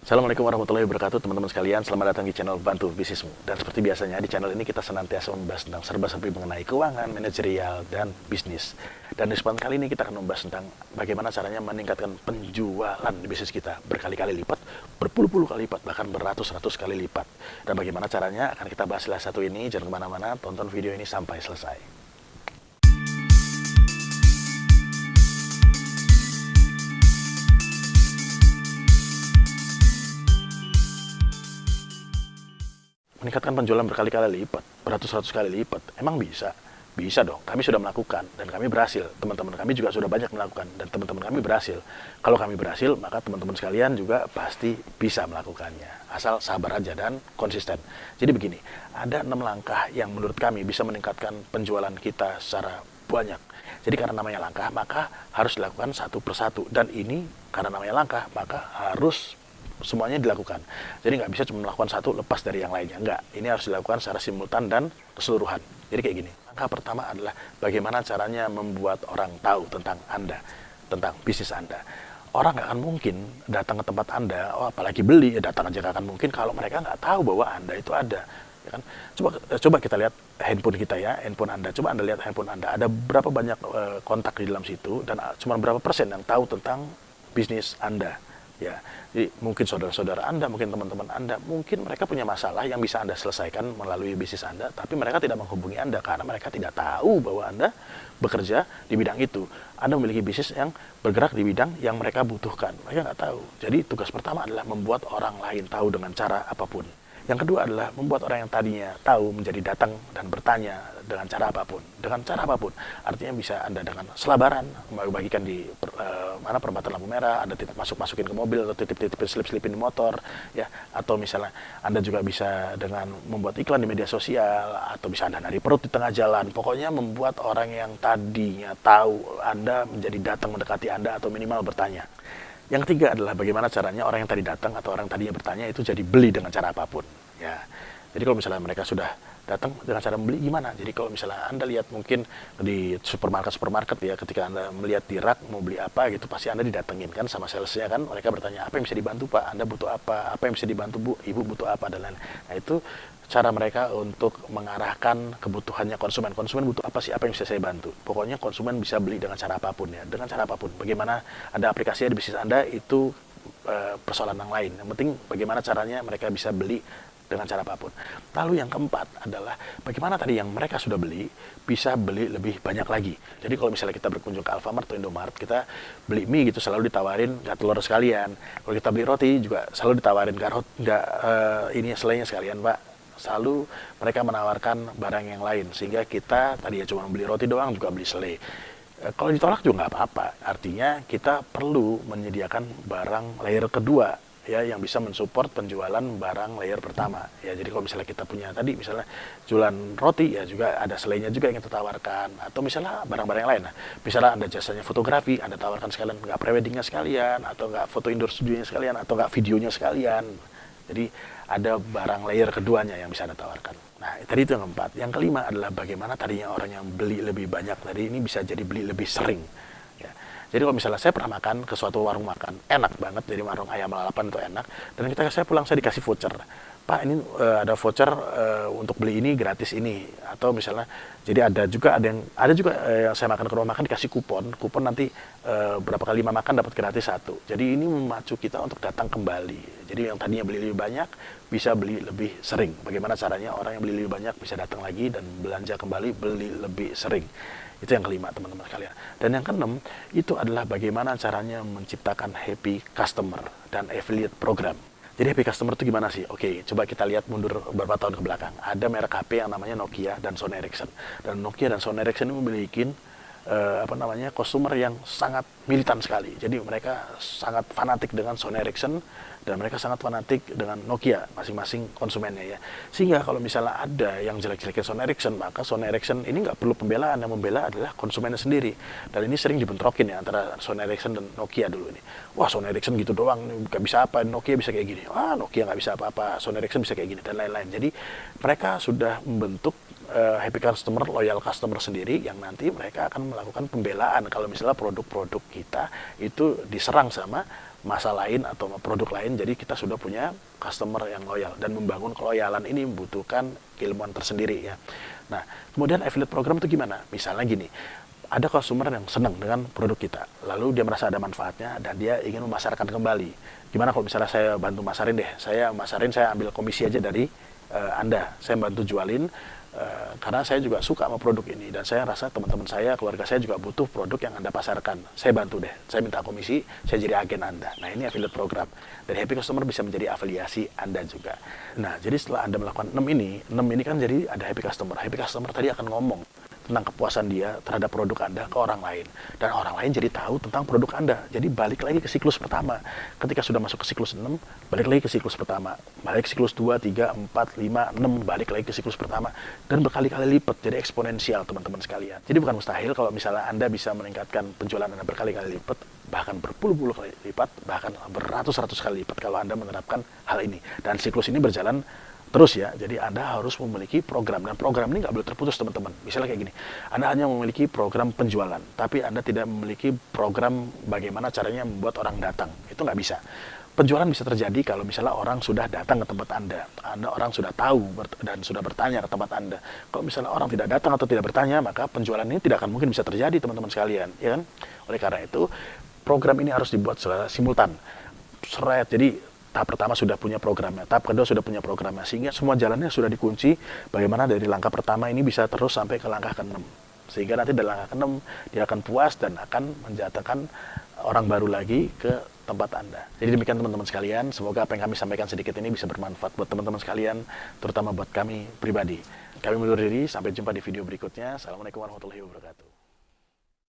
Assalamualaikum warahmatullahi wabarakatuh, teman-teman sekalian. Selamat datang di channel Bantu Bisnismu. Dan seperti biasanya di channel ini kita senantiasa membahas tentang serba-serbi mengenai keuangan, manajerial, dan bisnis. Dan di kesempatan kali ini kita akan membahas tentang bagaimana caranya meningkatkan penjualan di bisnis kita berkali-kali lipat, berpuluh-puluh kali lipat, bahkan beratus-ratus kali lipat. Dan bagaimana caranya akan kita bahas salah satu ini. Jangan kemana-mana, tonton video ini sampai selesai. Meningkatkan penjualan berkali-kali lipat, beratus-ratus kali lipat, emang bisa? Bisa dong, kami sudah melakukan, dan kami berhasil. Teman-teman kami juga sudah banyak melakukan, dan teman-teman kami berhasil. Kalau kami berhasil, maka teman-teman sekalian juga pasti bisa melakukannya. Asal sabar aja dan konsisten. Jadi begini, ada 6 langkah yang menurut kami bisa meningkatkan penjualan kita secara banyak. Jadi karena namanya langkah, maka harus dilakukan satu persatu. Dan ini, karena namanya langkah, maka harus semuanya dilakukan. Jadi nggak bisa cuma melakukan satu lepas dari yang lainnya. Nggak, ini harus dilakukan secara simultan dan keseluruhan. Jadi kayak gini, langkah pertama adalah bagaimana caranya membuat orang tahu tentang Anda, tentang bisnis Anda. Orang nggak akan mungkin datang ke tempat Anda, apalagi beli, datang aja nggak akan mungkin kalau mereka nggak tahu bahwa Anda itu ada. Ya kan? Coba kita lihat handphone kita ya, handphone Anda. Coba Anda lihat handphone Anda, ada berapa banyak kontak di dalam situ, dan cuma berapa persen yang tahu tentang bisnis Anda. Ya, jadi mungkin saudara-saudara Anda, mungkin teman-teman Anda, mungkin mereka punya masalah yang bisa Anda selesaikan melalui bisnis Anda, tapi mereka tidak menghubungi Anda karena mereka tidak tahu bahwa Anda bekerja di bidang itu. Anda memiliki bisnis yang bergerak di bidang yang mereka butuhkan. Mereka nggak tahu. Jadi tugas pertama adalah membuat orang lain tahu dengan cara apapun. Yang kedua adalah membuat orang yang tadinya tahu menjadi datang dan bertanya dengan cara apapun. Dengan cara apapun. Artinya bisa Anda dengan selabaran, bagikan di perempatan lampu merah, Anda masukin ke mobil, atau titip-titipin slip-slipin di motor, ya. Atau misalnya Anda juga bisa dengan membuat iklan di media sosial, atau bisa Anda nari perut di tengah jalan. Pokoknya membuat orang yang tadinya tahu Anda menjadi datang mendekati Anda, atau minimal bertanya. Yang ketiga adalah bagaimana caranya orang yang tadi datang atau orang tadinya bertanya itu jadi beli dengan cara apapun. Ya, jadi kalau misalnya mereka sudah datang dengan cara membeli gimana? Jadi kalau misalnya Anda lihat mungkin di supermarket ya, ketika Anda melihat di rak mau beli apa gitu, pasti Anda didatengin kan sama salesnya kan. Mereka bertanya, apa yang bisa dibantu Pak? Anda butuh apa? Apa yang bisa dibantu Bu? Ibu butuh apa? Dan lain-lain. Nah itu cara mereka untuk mengarahkan kebutuhannya konsumen. Konsumen butuh apa sih? Apa yang bisa saya bantu? Pokoknya konsumen bisa beli dengan cara apapun ya. Dengan cara apapun. Bagaimana ada aplikasinya di bisnis Anda itu persoalan yang lain. Yang penting bagaimana caranya mereka bisa beli dengan cara apapun. Lalu yang keempat adalah bagaimana tadi yang mereka sudah beli bisa beli lebih banyak lagi. Jadi kalau misalnya kita berkunjung ke Alfamart atau Indomaret, kita beli mie gitu selalu ditawarin nggak telur sekalian. Kalau kita beli roti juga selalu ditawarin nggak ini selainya sekalian Pak. Selalu mereka menawarkan barang yang lain sehingga kita tadi ya cuma beli roti doang juga beli selai. Kalau ditolak juga nggak apa-apa. Artinya kita perlu menyediakan barang layer kedua ya yang bisa mensupport penjualan barang layer pertama. Ya jadi kalau misalnya kita punya tadi misalnya jualan roti ya juga ada selainya juga yang kita tawarkan, atau misalnya barang-barang yang lain. Nah, misalnya Anda jasanya fotografi, Anda tawarkan sekalian nggak preweddingnya sekalian, atau nggak foto indoor studionya sekalian, atau nggak videonya sekalian. Jadi ada barang layer keduanya yang bisa Anda tawarkan. Nah, tadi itu yang keempat. Yang kelima adalah bagaimana tadinya orang yang beli lebih banyak tadi ini bisa jadi beli lebih sering. Ya. Jadi kalau misalnya saya pernah makan ke suatu warung makan, enak banget, jadi warung ayam lalapan itu enak. Dan ketika saya pulang saya dikasih voucher. Pak ini ada voucher untuk beli ini gratis ini, atau misalnya jadi ada juga yang saya makan ke rumah makan dikasih kupon nanti berapa kali makan dapat gratis satu. Jadi ini memacu kita untuk datang kembali. Jadi yang tadinya beli lebih banyak bisa beli lebih sering. Bagaimana caranya orang yang beli lebih banyak bisa datang lagi dan belanja kembali beli lebih sering. Itu yang kelima teman-teman sekalian. Dan yang keenam itu adalah bagaimana caranya menciptakan happy customer dan affiliate program. Jadi happy customer itu gimana sih? Oke, coba kita lihat mundur beberapa tahun ke belakang. Ada merek HP yang namanya Nokia dan Sony Ericsson. Dan Nokia dan Sony Ericsson ini memiliki konsumer yang sangat militan sekali. Jadi mereka sangat fanatik dengan Sony Ericsson dan mereka sangat fanatik dengan Nokia, masing-masing konsumennya ya. Sehingga kalau misalnya ada yang jelek-jelekin Sony Ericsson, maka Sony Ericsson ini nggak perlu pembelaan, yang membela adalah konsumennya sendiri. Dan ini sering dibentrokin ya antara Sony Ericsson dan Nokia dulu ini. Wah, Sony Ericsson gitu doang, nggak bisa apa, Nokia bisa kayak gini. Wah, Nokia nggak bisa apa-apa, Sony Ericsson bisa kayak gini, dan lain-lain. Jadi mereka sudah membentuk happy customer, loyal customer sendiri yang nanti mereka akan melakukan pembelaan kalau misalnya produk-produk kita itu diserang sama masa lain atau produk lain, jadi kita sudah punya customer yang loyal. Dan membangun keloyalan ini membutuhkan keilmuan tersendiri ya. Nah, kemudian affiliate program itu gimana? Misalnya gini, ada customer yang senang dengan produk kita, lalu dia merasa ada manfaatnya dan dia ingin memasarkan kembali. Gimana kalau misalnya saya bantu masarin deh, saya ambil komisi aja dari Anda, saya bantu jualin, karena saya juga suka sama produk ini dan saya rasa teman-teman saya, keluarga saya juga butuh produk yang Anda pasarkan. Saya bantu deh, saya minta komisi, saya jadi agen Anda. Nah, ini affiliate program. Dari happy customer bisa menjadi afiliasi Anda juga. Nah, jadi setelah Anda melakukan 6 ini kan jadi ada happy customer. Happy customer tadi akan ngomong tentang kepuasan dia terhadap produk Anda ke orang lain. Dan orang lain jadi tahu tentang produk Anda. Jadi balik lagi ke siklus pertama. Ketika sudah masuk ke siklus 6, balik lagi ke siklus pertama. Balik ke siklus 2, 3, 4, 5, 6, balik lagi ke siklus pertama. Dan berkali-kali lipat, jadi eksponensial teman-teman sekalian. Jadi bukan mustahil kalau misalnya Anda bisa meningkatkan penjualan Anda berkali-kali lipat, bahkan berpuluh-puluh kali lipat, bahkan beratus-ratus kali lipat kalau Anda menerapkan hal ini. Dan siklus ini berjalan terus ya, jadi Anda harus memiliki program, dan program ini nggak boleh terputus teman-teman. Misalnya kayak gini, Anda hanya memiliki program penjualan, tapi Anda tidak memiliki program bagaimana caranya membuat orang datang. Itu nggak bisa. Penjualan bisa terjadi kalau misalnya orang sudah datang ke tempat Anda, orang sudah tahu dan sudah bertanya ke tempat Anda. Kalau misalnya orang tidak datang atau tidak bertanya, maka penjualan ini tidak akan mungkin bisa terjadi teman-teman sekalian, ya kan? Oleh karena itu, program ini harus dibuat secara simultan. Jadi tahap pertama sudah punya programnya, tahap kedua sudah punya programnya, sehingga semua jalannya sudah dikunci bagaimana dari langkah pertama ini bisa terus sampai ke langkah ke-6. Sehingga nanti dari langkah ke-6 dia akan puas dan akan menjatuhkan orang baru lagi ke tempat Anda. Jadi demikian teman-teman sekalian, semoga apa yang kami sampaikan sedikit ini bisa bermanfaat buat teman-teman sekalian, terutama buat kami pribadi. Kami undur diri, sampai jumpa di video berikutnya. Assalamualaikum warahmatullahi wabarakatuh.